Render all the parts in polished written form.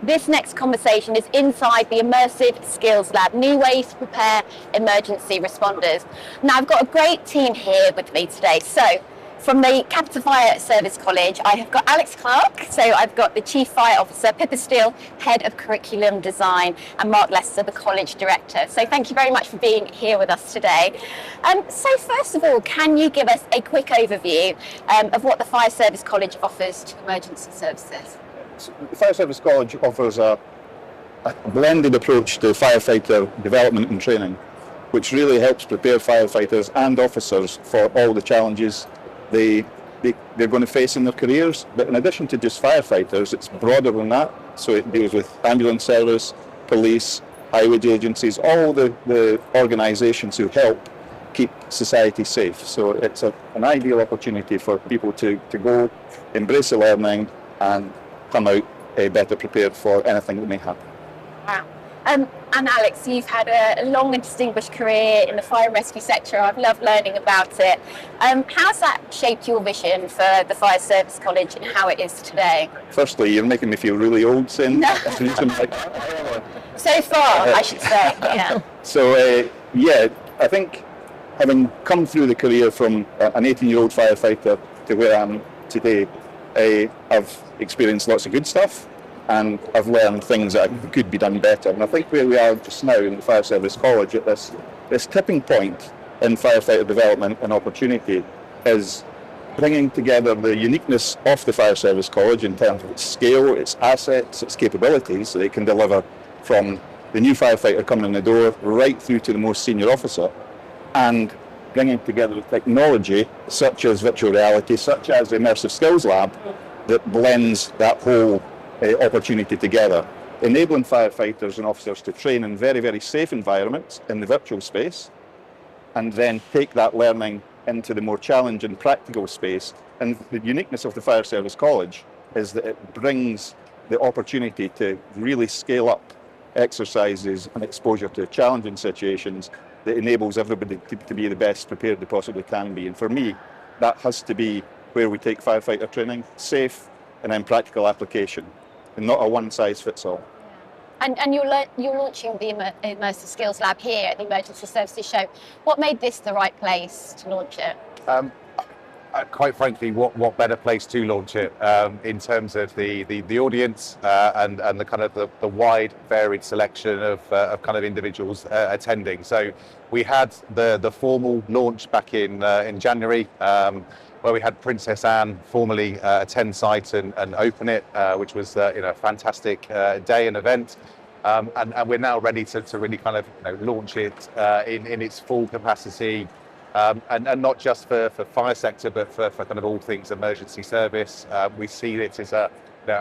This next conversation is inside the Immersive Skills Lab, new ways to prepare emergency responders. Now, I've got a great team here with me today. So, from the Capital Fire Service College, I have got Alex Clark, so I've got the Chief Fire Officer, Pippa Steele, Head of Curriculum Design, and Mark Lester, the College Director. So thank you very much for being here with us today. So first of all, can you give us a quick overview of what the Fire Service College offers to emergency services? The Fire Service College offers a blended approach to firefighter development and training, which really helps prepare firefighters and officers for all the challenges they're going to face in their careers. But in addition to just firefighters, it's broader than that. So it deals with ambulance service, police, highway agencies, all the organisations who help keep society safe. So it's an ideal opportunity for people to go, embrace the learning, and come out better prepared for anything that may happen. Wow. And Alex, you've had a long and distinguished career in the fire and rescue sector. I've loved learning about it. How's that shaped your vision for the Fire Service College and how it is today? Firstly, you're making me feel really old saying No. So far, I should say. Yeah. So, I think having come through the career from an 18-year-old firefighter to where I am today, I've experienced lots of good stuff, and I've learned things that could be done better. And I think where we are just now in the Fire Service College at this tipping point in firefighter development and opportunity is bringing together the uniqueness of the Fire Service College in terms of its scale, its assets, its capabilities, so they can deliver from the new firefighter coming in the door right through to the most senior officer, and bringing together technology such as virtual reality, such as the Immersive Skills Lab, that blends that whole opportunity together, enabling firefighters and officers to train in very, very safe environments in the virtual space, and then take that learning into the more challenging practical space. And the uniqueness of the Fire Service College is that it brings the opportunity to really scale up exercises and exposure to challenging situations that enables everybody to be the best prepared they possibly can be. And for me, that has to be where we take firefighter training, safe and then practical application, and not a one-size-fits-all. And you're launching the Immersive Skills Lab here at the Emergency Services Show. What made this the right place to launch it? Quite frankly, what better place to launch it in terms of the audience and the kind of the wide varied selection of kind of individuals attending. So we had the formal launch back in January, where we had Princess Anne formally attend site and open it, which was a fantastic day and event. And we're now ready to really kind of launch it in its full capacity. And not just for fire sector, but for kind of all things emergency service. We see it as a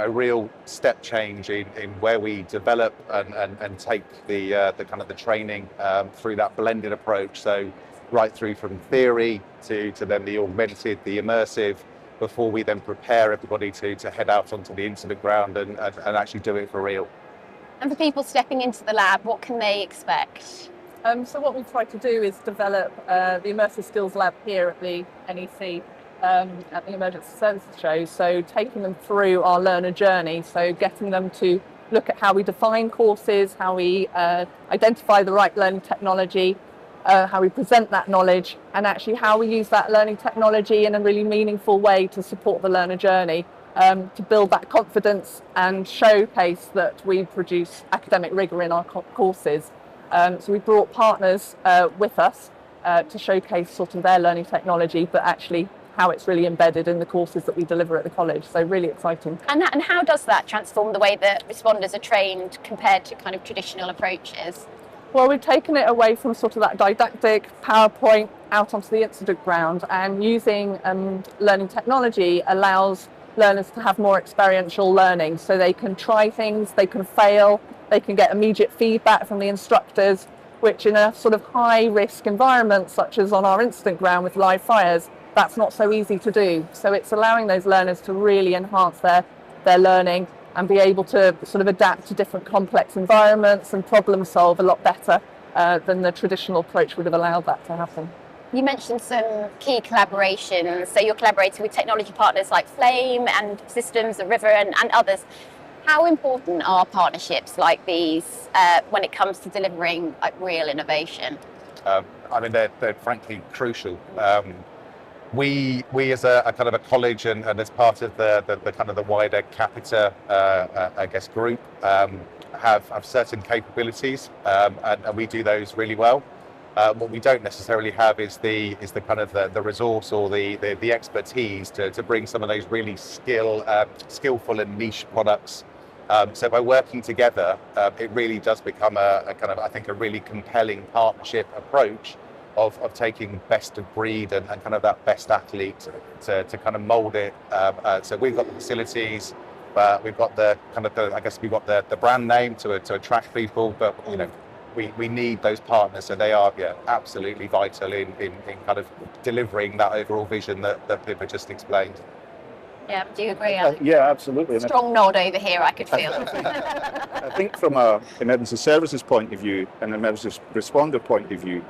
real step change in where we develop and take the kind of the training through that blended approach. So right through from theory to then the augmented, the immersive, before we then prepare everybody to head out onto the incident ground and actually do it for real. And for people stepping into the lab, what can they expect? So what we've tried to do is develop the Immersive Skills Lab here at the NEC, at the Emergency Services Show. So taking them through our learner journey, so getting them to look at how we define courses, how we identify the right learning technology, how we present that knowledge, and actually how we use that learning technology in a really meaningful way to support the learner journey, to build that confidence and showcase that we produce academic rigour in our courses. So we brought partners with us to showcase sort of their learning technology, but actually how it's really embedded in the courses that we deliver at the college. So really exciting. And how does that transform the way that responders are trained compared to kind of traditional approaches? Well, we've taken it away from sort of that didactic PowerPoint out onto the incident ground, and using learning technology allows learners to have more experiential learning. So they can try things, they can fail, they can get immediate feedback from the instructors, which in a sort of high risk environment, such as on our incident ground with live fires, that's not so easy to do. So it's allowing those learners to really enhance their learning and be able to sort of adapt to different complex environments and problem solve a lot better than the traditional approach would have allowed that to happen. You mentioned some key collaborations, so you're collaborating with technology partners like Flame and Systems, the River and others. How important are partnerships like these when it comes to delivering like real innovation? I mean, they're frankly crucial. We as a kind of a college and as part of the kind of the wider Capita, I guess, group, have certain capabilities, and we do those really well. What we don't necessarily have is the kind of the resource or the expertise to bring some of those really skillful and niche products. So by working together, it really does become a kind of, I think, a really compelling partnership approach of taking best of breed and kind of that best athlete to kind of mold it. So we've got the facilities, but we've got the kind of I guess we've got the brand name to attract people, but you know, we need those partners, so they are absolutely vital in kind of delivering that overall vision that Pippa just explained. Yeah, do you agree, Alex? Yeah, absolutely. Strong nod over here, I could feel. I think from an emergency services point of view and an emergency responder point of view,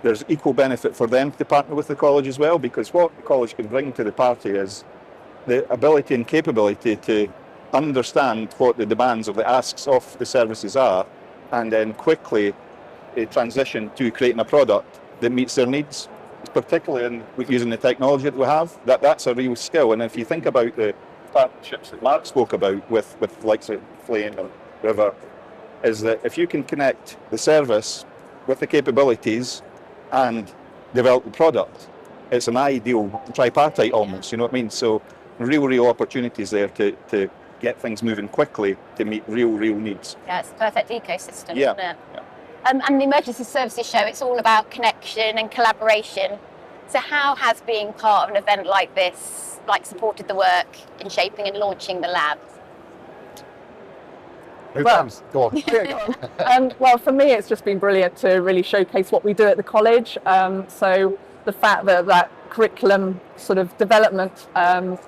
there's equal benefit for them to partner with the college as well, because what the college can bring to the party is the ability and capability to understand what the demands of the asks of the services are, and then quickly transition to creating a product that meets their needs, particularly with using the technology that we have. That's a real skill. And if you think about the partnerships that Mark spoke about with the likes of Flame and River, is that if you can connect the service with the capabilities and develop the product, it's an ideal tripartite almost, you know what I mean? So real opportunities there to get things moving quickly to meet real needs. Yeah, it's a perfect ecosystem, Yeah. isn't it? Yeah. And the Emergency Services Show, it's all about connection and collaboration. So how has being part of an event like this supported the work in shaping and launching the lab? Go on. Well, for me, it's just been brilliant to really showcase what we do at the college. So the fact that curriculum sort of development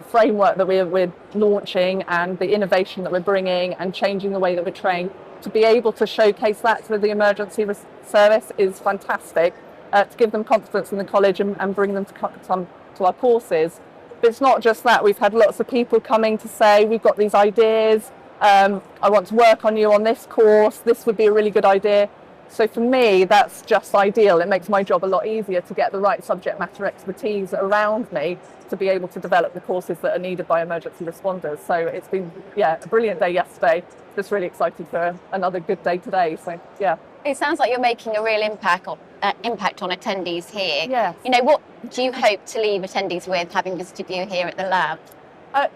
framework that we're launching and the innovation that we're bringing and changing the way that we're trained, to be able to showcase that to the emergency service is fantastic, to give them confidence in the college and bring them to our courses. But it's not just that. We've had lots of people coming to say, we've got these ideas, I want to work on you on this course, this would be a really good idea. So for me, that's just ideal. It makes my job a lot easier to get the right subject matter expertise around me to be able to develop the courses that are needed by emergency responders. So it's been, a brilliant day yesterday. Just really excited for another good day today. So, yeah. It sounds like you're making a real impact on attendees here. Yes. You know, what do you hope to leave attendees with, having visited you here at the lab?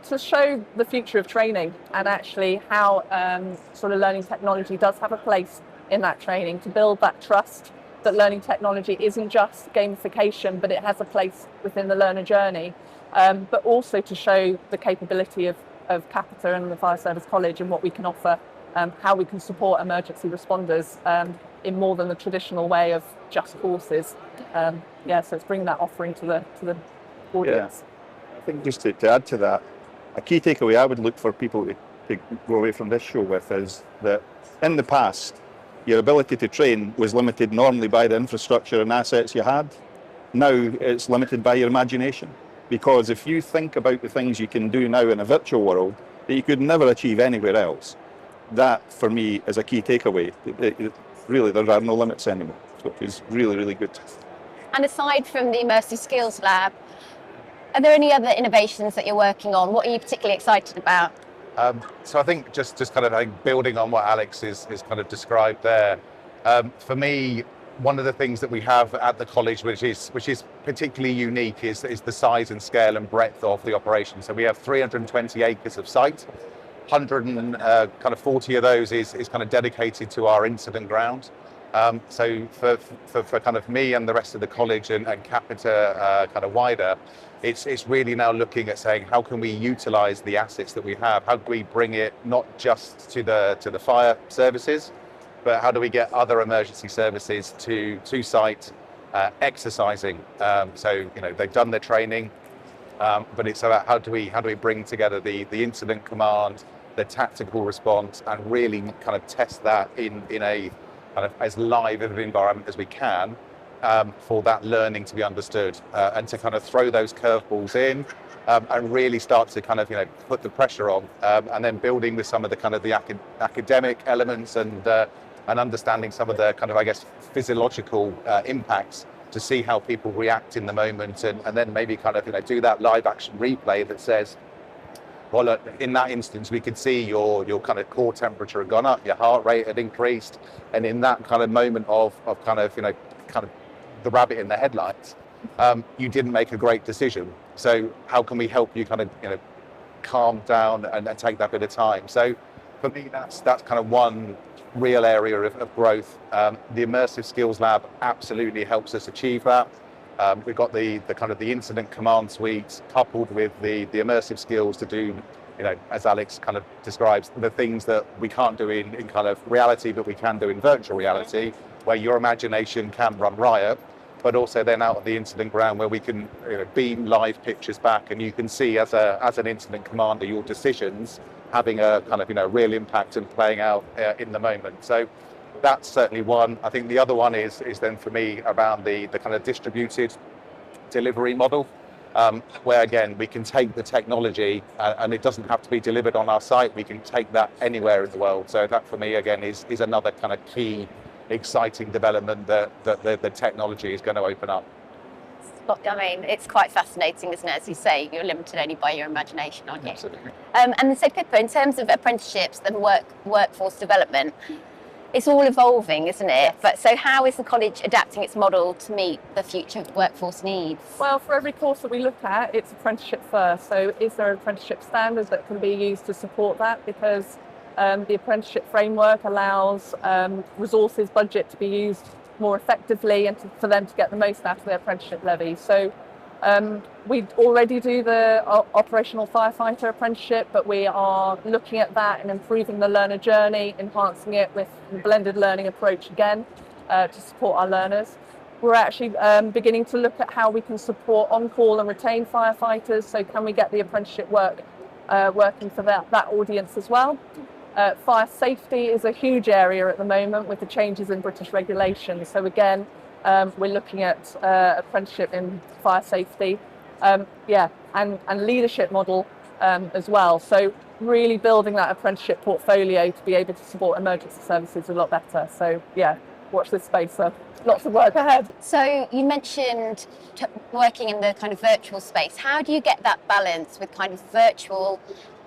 To show the future of training and actually how sort of learning technology does have a place in that training, to build that trust that learning technology isn't just gamification, but it has a place within the learner journey, but also to show the capability of Capita and the Fire Service College and what we can offer, how we can support emergency responders in more than the traditional way of just courses. So it's bringing that offering to the audience. Yeah. I think just to add to that, a key takeaway I would look for people to go away from this show with is that in the past, your ability to train was limited normally by the infrastructure and assets you had. Now it's limited by your imagination. Because if you think about the things you can do now in a virtual world that you could never achieve anywhere else, that for me is a key takeaway. Really, there are no limits anymore, which is really good. And aside from the Immersive Skills Lab, are there any other innovations that you're working on? What are you particularly excited about? So I think just kind of like building on what Alex is kind of described there, for me, one of the things that we have at the college, which is particularly unique, is the size and scale and breadth of the operation. So we have 320 acres of site, 140 of those is kind of dedicated to our incident ground. So for kind of me and the rest of the college and Capita kind of wider, it's really now looking at saying, how can we utilize the assets that we have? How can we bring it not just to the fire services, but how do we get other emergency services to site exercising? So they've done their training, but it's about how do we bring together the incident command, the tactical response, and really kind of test that in a kind of as live of an environment as we can, for that learning to be understood, and to kind of throw those curveballs in, and really start to kind of put the pressure on, and then building with some of the kind of the academic elements, and understanding some of the kind of, I guess, physiological impacts, to see how people react in the moment, and then maybe kind of do that live action replay that says, well, look, in that instance, we could see your kind of core temperature had gone up, your heart rate had increased, and in that kind of moment of kind of the rabbit in the headlights, you didn't make a great decision. So how can we help you kind of calm down and take that bit of time? So for me, that's kind of one real area of growth. The Immersive Skills Lab absolutely helps us achieve that. We've got the kind of the incident command suite coupled with the immersive skills to do, as Alex kind of describes, the things that we can't do in kind of reality, but we can do in virtual reality, where your imagination can run riot, but also then out of the incident ground where we can beam live pictures back, and you can see as an incident commander your decisions having a kind of real impact and playing out in the moment. So that's certainly one. I think the other one is then for me around the kind of distributed delivery model, where again we can take the technology and it doesn't have to be delivered on our site. We can take that anywhere in the world. So that for me again is another kind of key exciting development that the technology is going to open up. I mean, it's quite fascinating, isn't it? As you say, you're limited only by your imagination, aren't you? Absolutely. And so, Pippa, in terms of apprenticeships and workforce development, it's all evolving, isn't it? Yes. But so how is the college adapting its model to meet the future workforce needs? Well, for every course that we look at, it's apprenticeship first. So is there apprenticeship standards that can be used to support that? Because the apprenticeship framework allows resources budget to be used more effectively and for them to get the most out of their apprenticeship levy. So we already do the operational firefighter apprenticeship, but we are looking at that and improving the learner journey, enhancing it with a blended learning approach again to support our learners. We're actually beginning to look at how we can support on-call and retain firefighters. So can we get the apprenticeship working for that audience as well? Fire safety is a huge area at the moment with the changes in British regulations. So again, we're looking at apprenticeship in fire safety, and leadership model as well. So really building that apprenticeship portfolio to be able to support emergency services a lot better. So yeah, watch this space. Lots of work ahead. So you mentioned working in the kind of virtual space. How do you get that balance with kind of virtual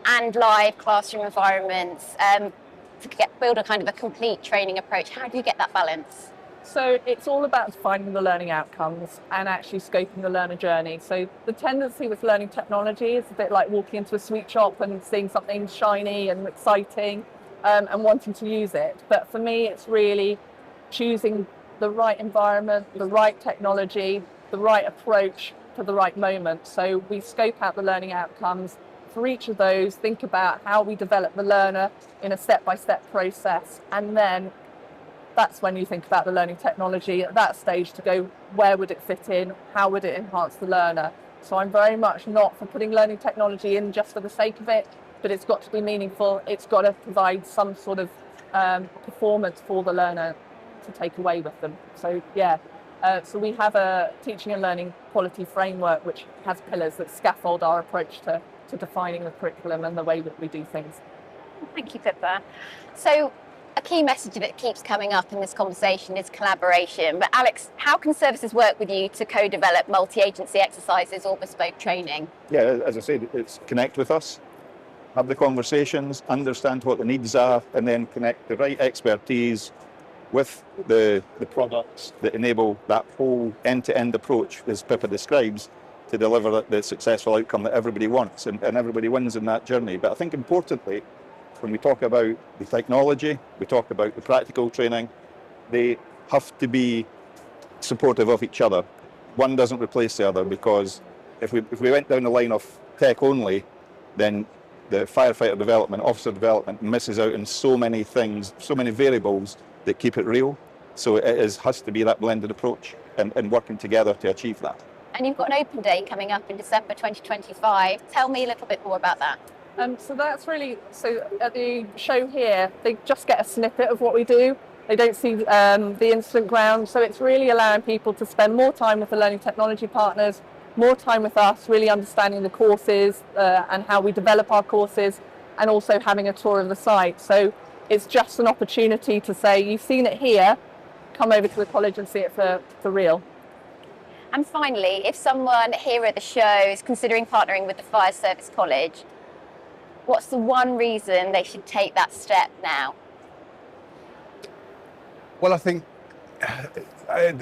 and live classroom environments to build a kind of a complete training approach? How do you get that balance? So it's all about defining the learning outcomes and actually scoping the learner journey. So the tendency with learning technology is a bit like walking into a sweet shop and seeing something shiny and exciting and wanting to use it. But for me, it's really choosing the right environment, the right technology, the right approach for the right moment. So we scope out the learning outcomes. For each of those, think about how we develop the learner in a step-by-step process, and then that's when you think about the learning technology at that stage to go, where would it fit in, how would it enhance the learner? So I'm very much not for putting learning technology in just for the sake of it, but it's got to be meaningful. It's got to provide some sort of performance for the learner to take away with them. So yeah, so we have a teaching and learning quality framework which has pillars that scaffold our approach to defining the curriculum and the way that we do things. Thank you, Pippa. So a key message that keeps coming up in this conversation is collaboration. But Alex, how can services work with you to co-develop multi-agency exercises or bespoke training? Yeah, as I said, it's connect with us, have the conversations, understand what the needs are, and then connect the right expertise with the products that enable that whole end-to-end approach, as Pippa describes, to deliver the successful outcome that everybody wants, and everybody wins in that journey. But I think importantly, when we talk about the technology, we talk about the practical training, they have to be supportive of each other. One doesn't replace the other, because if we went down the line of tech only, then the firefighter development, officer development misses out on so many things, so many variables that keep it real. So it has to be that blended approach and working together to achieve that. And you've got an open day coming up in December 2025. Tell me a little bit more about that. So that's really, so at the show here, they just get a snippet of what we do. They don't see the incident ground. So it's really allowing people to spend more time with the learning technology partners, more time with us, really understanding the courses and how we develop our courses, and also having a tour of the site. So it's just an opportunity to say, you've seen it here, come over to the college and see it for real. And finally, if someone here at the show is considering partnering with the Fire Service College, what's the one reason they should take that step now? Well, I think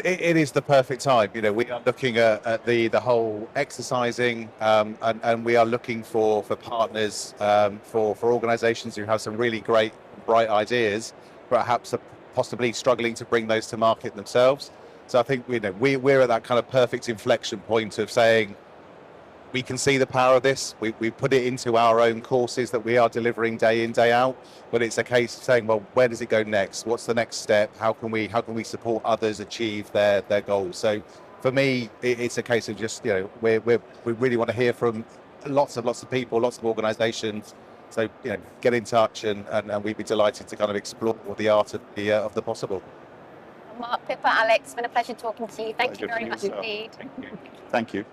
it is the perfect time. You know, we are looking at the whole exercising, and we are looking for partners, for organisations who have some really great, bright ideas, perhaps are possibly struggling to bring those to market themselves. So I think, you know, we're at that kind of perfect inflection point of saying, we can see the power of this. We put it into our own courses that we are delivering day in, day out. But it's a case of saying, well, where does it go next? What's the next step? How can we support others achieve their goals? So for me, it's a case of just, you know, we really want to hear from lots of people, lots of organisations. So, you know, get in touch, and we'd be delighted to kind of explore the art of the possible. Mark, Pippa, Alex, it's been a pleasure talking to you. Thank you very much indeed. Thank you.